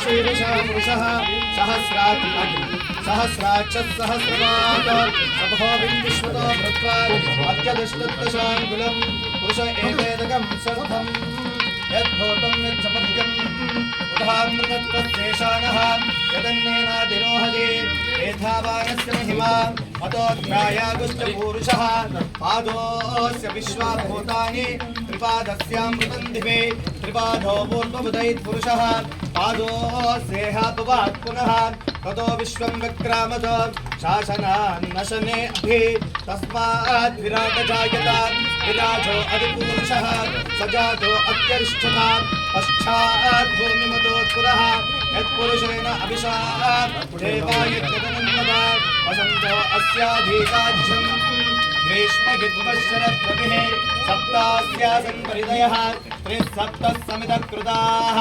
शीर्षः पुरुषः सहस्राक्षः सहस्रपाद सभो विश्वतो भृत्वा अत्यदुष्टदशाङ्गुलं पुरुष एकेदकं सर्वं यद्भूतं यच्छपत्यम् उदामृतत्वशेषानः यदन्नेनादिरोहति एधावानस्य महिमा अतोऽध्यायागुश्चपूरुषः पादोऽस्य विश्वाभूतानि त्रिपादस्यामृतं दिवे त्रिपादो पूर्वमुदैत्पुरुषः पादोऽस्येहापवात् पुनः ततो विश्वं विक्रामत शासनान्नशने अभि तस्मात् विराट जायत विराजो अधिपुरुषः सजातो अत्यरिष्ठता पश्चात् भूमिमतो पुरः यत्पुरुषेण अभिषात् देवायज्ञतनन्मदा वसन्तो अस्याधीकाज्यं ग्रीष्मगिद्वशरद्रविः सप्तास्यासन् परिदयः त्रिसप्तः समितः कृताः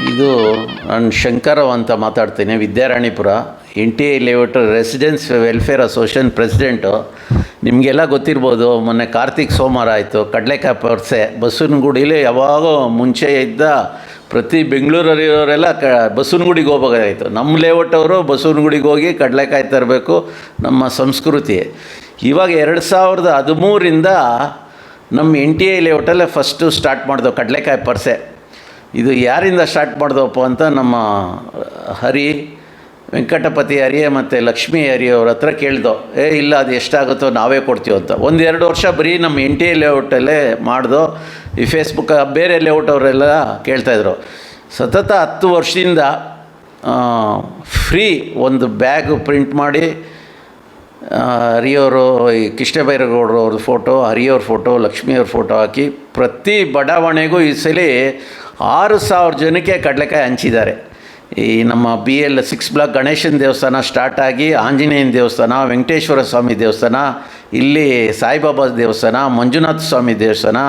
ಇದು ನಾನು ಶಂಕರವ್ ಅಂತ ಮಾತಾಡ್ತೀನಿ, ವಿದ್ಯಾರಾಣಿಪುರ NTI layout residence welfare association president. ನಿಮಗೆಲ್ಲ ಗೊತ್ತಿರ್ಬೋದು, ಮೊನ್ನೆ ಕಾರ್ತಿಕ್ ಸೋಮವಾರ ಆಯಿತು, ಕಡಲೆಕಾಯಿ ಪರ್ಸೆ ಬಸವನಗುಡಿಲಿ ಯಾವಾಗೋ ಮುಂಚೆ ಇದ್ದ ಪ್ರತಿ ಬೆಂಗಳೂರಲ್ಲಿರೋರೆಲ್ಲ ಬಸವನಗುಡಿಗೆ ಹೋಗಬೇಕಾಗಿತ್ತು. ನಮ್ಮ ಲೇಔಟ್ ಅವರು ಬಸವನಗುಡಿಗೆ ಹೋಗಿ ಕಡಲೆಕಾಯಿ ತರಬೇಕು, ನಮ್ಮ ಸಂಸ್ಕೃತಿ. ಇವಾಗ 2013ರಿಂದ ನಮ್ಮ NTI ಲೇಔಟಲ್ಲೇ ಫಸ್ಟು ಸ್ಟಾರ್ಟ್ ಮಾಡಿದೋ ಕಡಲೆಕಾಯಿ ಪರ್ಸೆ. ಇದು ಯಾರಿಂದ ಸ್ಟಾರ್ಟ್ ಮಾಡಿದವಪ್ಪ ಅಂತ ನಮ್ಮ ವೆಂಕಟಪತಿ ಹರಿಯೇ ಮತ್ತು ಲಕ್ಷ್ಮೀ ಹರಿಯೇ ಅವ್ರ ಹತ್ರ ಕೇಳ್ದೋ. ಇಲ್ಲ ಅದು ಎಷ್ಟಾಗುತ್ತೋ ನಾವೇ ಕೊಡ್ತೀವಿ ಅಂತ. 1-2 ವರ್ಷ ಬರೀ ನಮ್ಮ NTI ಲೇಔಟಲ್ಲೇ ಮಾಡ್ದೋ. ಈ ಫೇಸ್ಬುಕ್ ಬೇರೆ ಲೇಔಟ್ ಅವರೆಲ್ಲ ಕೇಳ್ತಾಯಿದ್ರು. ಸತತ 10 ವರ್ಷದಿಂದ ಫ್ರೀ ಒಂದು ಬ್ಯಾಗು ಪ್ರಿಂಟ್ ಮಾಡಿ ಹರಿಯವರು, ಈ ಕೃಷ್ಣಬೈರೇಗೌಡರು ಅವ್ರದ್ದು ಫೋಟೋ, ಹರಿಯವ್ರ ಫೋಟೋ, ಲಕ್ಷ್ಮಿಯವ್ರ ಫೋಟೋ ಹಾಕಿ ಪ್ರತಿ ಬಡಾವಣೆಗೂ ಈ ಸಲ 6,000 ಜನಕ್ಕೆ ಕಡಲೆಕಾಯಿ ಹಂಚಿದ್ದಾರೆ. ಈ ನಮ್ಮ BL 6 ಬ್ಲಾಕ್ ಗಣೇಶನ ದೇವಸ್ಥಾನ ಸ್ಟಾರ್ಟ್ ಆಗಿ ಆಂಜನೇಯನ ದೇವಸ್ಥಾನ, ವೆಂಕಟೇಶ್ವರ ಸ್ವಾಮಿ ದೇವಸ್ಥಾನ, ಇಲ್ಲಿ ಸಾಯಿಬಾಬಾ ದೇವಸ್ಥಾನ, ಮಂಜುನಾಥ ಸ್ವಾಮಿ ದೇವಸ್ಥಾನ,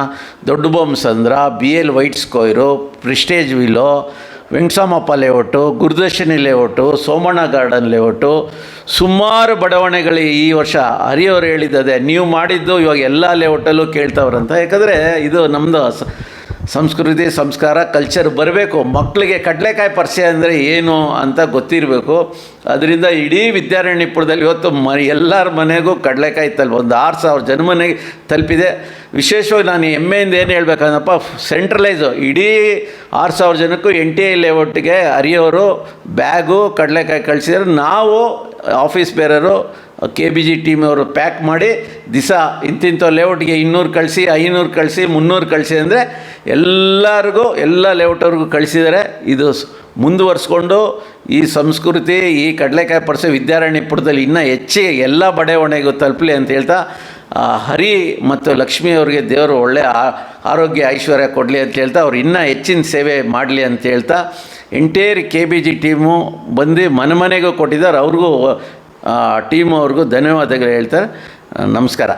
Dodda Bommasandra, BL White Square, Prestige Willow, Venkatasamappa Layout, Gurudarshini Layout, Somanna Garden Layout, ಸುಮಾರು ಬಡಾವಣೆಗಳು ಈ ವರ್ಷ ಹರಿಯವರು ಹೇಳಿದ್ದದೆ ನೀವು ಮಾಡಿದ್ದು ಇವಾಗ ಎಲ್ಲ ಲೇಔಟಲ್ಲೂ ಕೇಳ್ತಾವ್ರಂತ. ಯಾಕಂದರೆ ಇದು ನಮ್ಮದು ಸಂಸ್ಕೃತಿ, ಸಂಸ್ಕಾರ, ಕಲ್ಚರ್ ಬರಬೇಕು. ಮಕ್ಕಳಿಗೆ ಕಡಲೆಕಾಯಿ ಪರ್ಸೆ ಅಂದರೆ ಏನು ಅಂತ ಗೊತ್ತಿರಬೇಕು. ಅದರಿಂದ ಇಡೀ ವಿದ್ಯಾರಣ್ಯಪುರದಲ್ಲಿ ಇವತ್ತು ಎಲ್ಲರ ಮನೆಗೂ ಕಡಲೆಕಾಯಿ ಒಂದು 6,000 ಜನ ಮನೆಗೆ ತಲುಪಿದೆ. ವಿಶೇಷವಾಗಿ ನಾನು ಹೆಮ್ಮೆಯಿಂದ ಏನು ಹೇಳ್ಬೇಕಂದಪ್ಪ, ಸೆಂಟ್ರಲೈಸು ಇಡೀ 6,000 ಜನಕ್ಕೂ NTI ಲೇಔಟ್ಗೆ ಹರಿಯವರು ಬ್ಯಾಗು ಕಡಲೆಕಾಯಿ ಕಳಿಸಿದ್ರು. ನಾವು ಆಫೀಸ್ ಬೇರೆಯವರು KBG ಟೀಮ್ ಅವರು ಪ್ಯಾಕ್ ಮಾಡಿ ದಿವಸ ಇಂತಿಂಥ ಲೇಔಟ್ಗೆ 200 ಕಳಿಸಿ, 500 ಕಳಿಸಿ, 300 ಕಳಿಸಿ ಅಂದರೆ ಎಲ್ಲರಿಗೂ, ಎಲ್ಲ ಲೇಔಟವ್ರಿಗೂ ಕಳಿಸಿದ್ದಾರೆ. ಇದು ಮುಂದುವರಿಸ್ಕೊಂಡು ಈ ಸಂಸ್ಕೃತಿ, ಈ ಕಡಲೆಕಾಯಿ ಪರ್ಸೆ ವಿದ್ಯಾರಣ್ಯಪುರದಲ್ಲಿ ಇನ್ನೂ ಹೆಚ್ಚಿಗೆ ಎಲ್ಲ ಬಡಾವಣೆಗೂ ತಲುಪಲಿ ಅಂತ ಹೇಳ್ತಾ, ಹರಿ ಮತ್ತು ಲಕ್ಷ್ಮಿ ಅವ್ರಿಗೆ ದೇವರು ಒಳ್ಳೆಯ ಆರೋಗ್ಯ ಐಶ್ವರ್ಯ ಕೊಡಲಿ ಅಂತ ಹೇಳ್ತಾ, ಅವ್ರು ಇನ್ನೂ ಹೆಚ್ಚಿನ ಸೇವೆ ಮಾಡಲಿ ಅಂತ ಹೇಳ್ತಾ, ಎಂಟೈರ್ KBG ಟೀಮು ಬಂದು ಮನೆಗೂ ಕೊಟ್ಟಿದ್ದಾರೆ. ಅವ್ರಿಗೂ ಟೀಮ್ ಅವ್ರಿಗೂ ಧನ್ಯವಾದಗಳು ಹೇಳ್ತಾರೆ. ನಮಸ್ಕಾರ.